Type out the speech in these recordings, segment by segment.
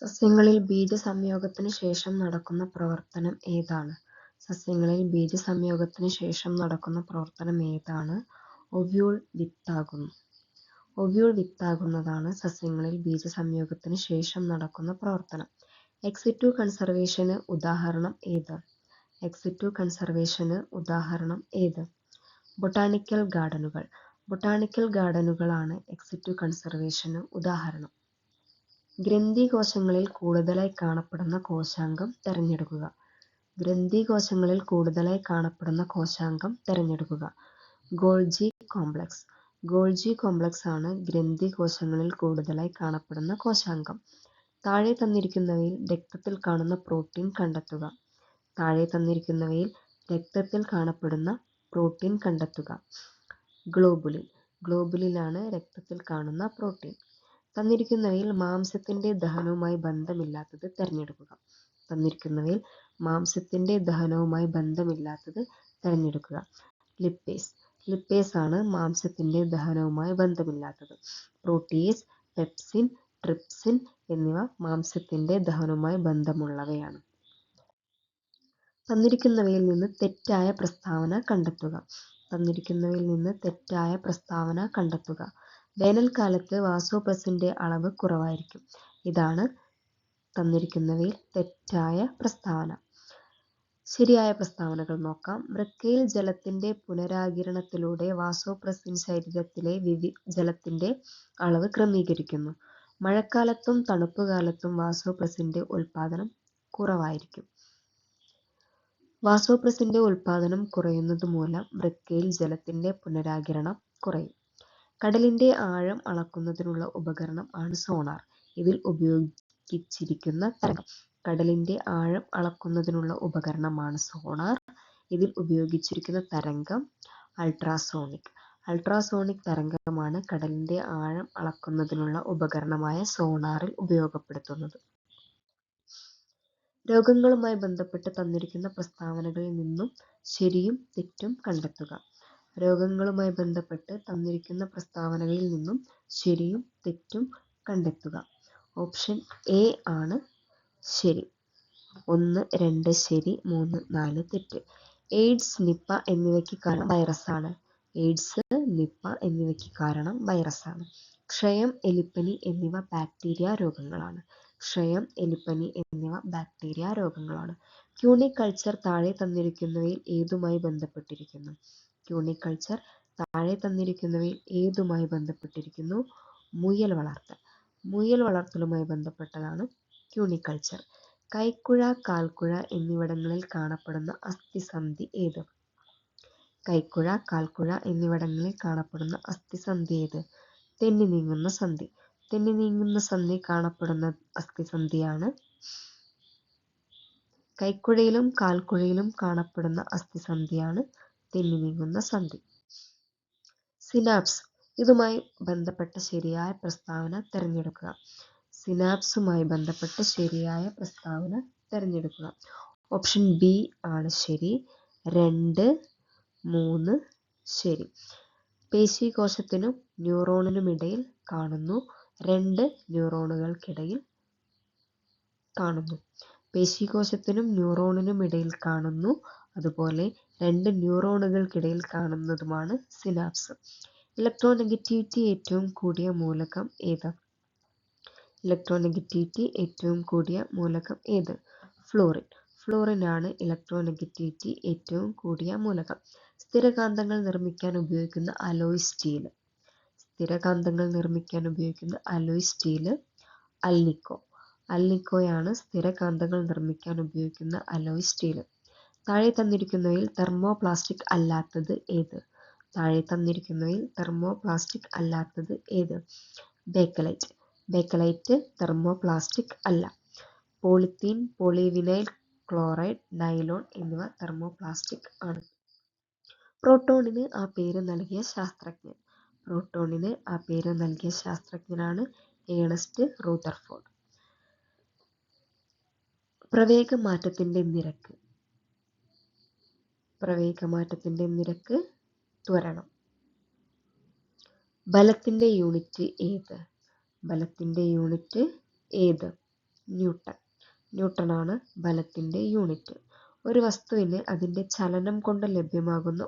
സസ്യങ്ങളിൽ ബീജസംയോഗത്തിനു ശേഷം നടക്കുന്ന പ്രവർത്തനം ഏതാണ്? സസ്യങ്ങളിൽ ബീജസംയോഗത്തിനു ശേഷം നടക്കുന്ന പ്രവർത്തനം ഏതാണ്? ഒവ്യൂൾ വിത്താകുന്നു. ഒവ്യൂൾ വിത്താകുന്നതാണ് സസ്യങ്ങളിൽ ബീജസംയോഗത്തിനു ശേഷം നടക്കുന്ന പ്രവർത്തനം. എക്സിറ്റു കൺസർവേഷന് ഉദാഹരണം ഏത്? എക്സിറ്റു കൺസർവേഷന് ഉദാഹരണം ഏത്? ബൊട്ടാണിക്കൽ ഗാർഡനുകൾ. ബൊട്ടാണിക്കൽ ഗാർഡനുകളാണ് എക്സിറ്റു കൺസർവേഷന് ഉദാഹരണം. ഗ്രന്ഥികോശങ്ങളിൽ കൂടുതലായി കാണപ്പെടുന്ന കോശാംഗം തിരഞ്ഞെടുക്കുക. ഗ്രന്ഥികോശങ്ങളിൽ കൂടുതലായി കാണപ്പെടുന്ന കോശാംഗം തിരഞ്ഞെടുക്കുക. Golgi complex. ഗോൾജി കോംപ്ലക്സ് ആണ് ഗ്രന്ഥികോശങ്ങളിൽ കൂടുതലായി കാണപ്പെടുന്ന കോശാംഗം. താഴെ തന്നിരിക്കുന്നവയിൽ രക്തത്തിൽ കാണുന്ന പ്രോട്ടീൻ കണ്ടെത്തുക. താഴെ തന്നിരിക്കുന്നവയിൽ രക്തത്തിൽ കാണപ്പെടുന്ന പ്രോട്ടീൻ കണ്ടെത്തുക. ഗ്ലോബുലിൻ. ഗ്ലോബുലിനാണ് രക്തത്തിൽ കാണുന്ന പ്രോട്ടീൻ. തന്നിരിക്കുന്നവയിൽ മാംസത്തിന്റെ ദഹനവുമായി ബന്ധമില്ലാത്തത് തിരഞ്ഞെടുക്കുക. തന്നിരിക്കുന്നവയിൽ മാംസത്തിന്റെ ദഹനവുമായി ബന്ധമില്ലാത്തത് തിരഞ്ഞെടുക്കുക. ലിപ്പേസ്. ലിപ്പേസ് ആണ് മാംസത്തിന്റെ ദഹനവുമായി ബന്ധമില്ലാത്തത്. പ്രോട്ടിയേസ്, പെപ്സിൻ, ട്രിപ്സിൻ എന്നിവ മാംസത്തിന്റെ ദഹനവുമായി ബന്ധമുള്ളവയാണ്. തന്നിരിക്കുന്നവയിൽ നിന്ന് തെറ്റായ പ്രസ്താവന കണ്ടെത്തുക. തന്നിരിക്കുന്നവയിൽ നിന്ന് തെറ്റായ പ്രസ്താവന കണ്ടെത്തുക. വേനൽക്കാലത്ത് വാസോപ്രസിന്റെ അളവ് കുറവായിരിക്കും. ഇതാണ് തന്നിരിക്കുന്നവയിൽ തെറ്റായ പ്രസ്താവന. ശരിയായ പ്രസ്താവനകൾ നോക്കാം. വൃക്കയിൽ ജലത്തിന്റെ പുനരാകിരണത്തിലൂടെ വാസോപ്രസിൻ ശരീരത്തിലെ ജലത്തിന്റെ അളവ് ക്രമീകരിക്കുന്നു. മഴക്കാലത്തും തണുപ്പുകാലത്തും വാസോപ്രസിന്റെ ഉൽപാദനം കുറവായിരിക്കും. വാസോപ്രസിന്റെ ഉൽപാദനം കുറയുന്നതുമൂലം വൃക്കയിൽ ജലത്തിന്റെ പുനരാകിരണം കുറയും. കടലിന്റെ ആഴം അളക്കുന്നതിനുള്ള ഉപകരണം ആണ് സോണാർ. ഇതിൽ ഉപയോഗിച്ചിരിക്കുന്ന തരംഗം. കടലിന്റെ ആഴം അളക്കുന്നതിനുള്ള ഉപകരണമാണ് സോണാർ. ഇതിൽ ഉപയോഗിച്ചിരിക്കുന്ന തരംഗം അൾട്രാസോണിക്. അൾട്രാസോണിക് തരംഗമാണ് കടലിന്റെ ആഴം അളക്കുന്നതിനുള്ള ഉപകരണമായ സോണാറിൽ ഉപയോഗപ്പെടുത്തുന്നത്. രോഗങ്ങളുമായി ബന്ധപ്പെട്ട് തന്നിരിക്കുന്ന പ്രസ്താവനകളിൽ നിന്നും ശരിയും തെറ്റും കണ്ടെത്തുക. രോഗങ്ങളുമായി ബന്ധപ്പെട്ട് തന്നിരിക്കുന്ന പ്രസ്താവനകളിൽ നിന്നും ശരിയും തെറ്റും കണ്ടെത്തുക. ഓപ്ഷൻ എ ആണ് ശരി. 1, 2 ശരി, 3, 4 തെറ്റ്. എയ്ഡ്സ്, നിപ്പ എന്നിവയ്ക്ക് കാരണം വൈറസാണ്. എയ്ഡ്സ്, നിപ്പ എന്നിവയ്ക്ക് കാരണം വൈറസാണ്. ക്ഷയം, എലിപ്പനി എന്നിവ ബാക്ടീരിയ രോഗങ്ങളാണ്. ക്ഷയം, എലിപ്പനി എന്നിവ ബാക്ടീരിയ രോഗങ്ങളാണ്. ക്യൂണിക്കൾച്ചർ താഴെ തന്നിരിക്കുന്നവയിൽ ഏതുമായി ബന്ധപ്പെട്ടിരിക്കുന്നു? ക്യൂണിക്കൾച്ചർ താഴെ തന്നിരിക്കുന്നവയിൽ ഏതുമായി ബന്ധപ്പെട്ടിരിക്കുന്നു? മുയൽ വളർത്തൽ. മുയൽ വളർത്തലുമായി ബന്ധപ്പെട്ടതാണ് ക്യൂണിക്കൾച്ചർ. കൈക്കുഴ, കാൽക്കുഴ എന്നിവിടങ്ങളിൽ കാണപ്പെടുന്ന അസ്ഥിസന്ധി ഏത്? കൈക്കുഴ, കാൽക്കുഴ എന്നിവിടങ്ങളിൽ കാണപ്പെടുന്ന അസ്ഥിസന്ധി ഏത്? തെന്നി നീങ്ങുന്ന സന്ധി. തെന്നി നീങ്ങുന്ന സന്ധി കാണപ്പെടുന്ന അസ്ഥിസന്ധിയാണ്. കൈക്കുഴയിലും കാൽക്കുഴയിലും കാണപ്പെടുന്ന അസ്ഥിസന്ധിയാണ് തെന്നി നീങ്ങുന്ന സന്ധി. സിനാപ്സ്. ഇതുമായി ബന്ധപ്പെട്ട ശരിയായ പ്രസ്താവന തിരഞ്ഞെടുക്കുക. സിനാപ്സുമായി ബന്ധപ്പെട്ട ശരിയായ പ്രസ്താവന തിരഞ്ഞെടുക്കുക. ഓപ്ഷൻ ബി ആണ് ശരി. 2, 3 ശരി. പേശീകോശത്തിനും ന്യൂറോണിനുമിടയിൽ കാണുന്നു. 2 ന്യൂറോണുകൾക്കിടയിൽ കാണുന്നു. പേശീകോശത്തിനും ന്യൂറോണിനും ഇടയിൽ കാണുന്നു. അതുപോലെ 2 ന്യൂറോണുകൾക്കിടയിൽ കാണുന്നതുമാണ് സിനാപ്സ്. ഇലക്ട്രോനെഗറ്റിവിറ്റി ഏറ്റവും കൂടിയ മൂലകം ഏത്? ഇലക്ട്രോനെഗറ്റിവിറ്റി ഏറ്റവും കൂടിയ മൂലകം ഏത്? ഫ്ലൂറിൻ. ഫ്ലൂറിൻ ആണ് ഇലക്ട്രോനെഗറ്റിവിറ്റി ഏറ്റവും കൂടിയ മൂലകം. സ്ഥിരകാന്തങ്ങൾ നിർമ്മിക്കാൻ ഉപയോഗിക്കുന്ന അലോയ് സ്റ്റീൽ. സ്ഥിരകാന്തങ്ങൾ നിർമ്മിക്കാൻ ഉപയോഗിക്കുന്ന അലോയ് സ്റ്റീൽ അൽനിക്കോ. അൽനിക്കോയാണ് സ്ഥിരകാന്തങ്ങൾ നിർമ്മിക്കാൻ ഉപയോഗിക്കുന്ന അലോയ് സ്റ്റീൽ. താഴെ തന്നിരിക്കുന്നവയിൽ തെർമോപ്ലാസ്റ്റിക് അല്ലാത്തത് ഏത്? താഴെ തന്നിരിക്കുന്നവയിൽ തെർമോപ്ലാസ്റ്റിക് അല്ലാത്തത് ഏത്? ബേക്കലൈറ്റ്. ബേക്കലൈറ്റ് തെർമോപ്ലാസ്റ്റിക് അല്ല. പോളിത്തീൻ, പോളിവിനൈൽ ക്ലോറൈഡ്, നൈലോൺ എന്നിവ തെർമോപ്ലാസ്റ്റിക് ആണ്. പ്രോട്ടോണിന് ആ പേര് നൽകിയ ശാസ്ത്രജ്ഞൻ. പ്രോട്ടോണിന് ആ പേര് നൽകിയ ശാസ്ത്രജ്ഞനാണ് ഏണസ്റ്റ് റൂദർഫോർഡ്. പ്രവേഗമാറ്റത്തിന്റെ നിരക്ക്. പ്രവേഗമാറ്റത്തിന്റെ നിരക്ക് ത്വരണം. ബലത്തിന്റെ യൂണിറ്റ് ഏത്? ബലത്തിന്റെ യൂണിറ്റ് ഏത്? ന്യൂട്ടൺ. ന്യൂട്ടണാണ് ബലത്തിൻ്റെ യൂണിറ്റ്. ഒരു വസ്തുവിന് അതിൻ്റെ ചലനം കൊണ്ട് ലഭ്യമാകുന്ന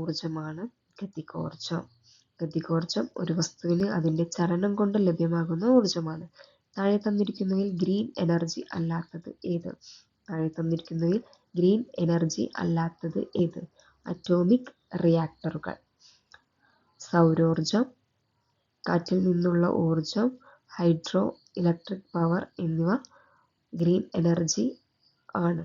ഊർജമാണ് ഗതികോർജം. ഗതികോർജം ഒരു വസ്തുവിന് അതിൻ്റെ ചലനം കൊണ്ട് ലഭ്യമാകുന്ന ഊർജമാണ്. താഴെ തന്നിരിക്കുന്നവയിൽ ഗ്രീൻ എനർജി അല്ലാത്തത് ഏത്? അറ്റോമിക് റിയാക്ടറുകൾ. സൗരോർജം, കാറ്റിൽ നിന്നുള്ള ഊർജം, ഹൈഡ്രോ ഇലക്ട്രിക് പവർ എന്നിവ ഗ്രീൻ എനർജി ആണ്.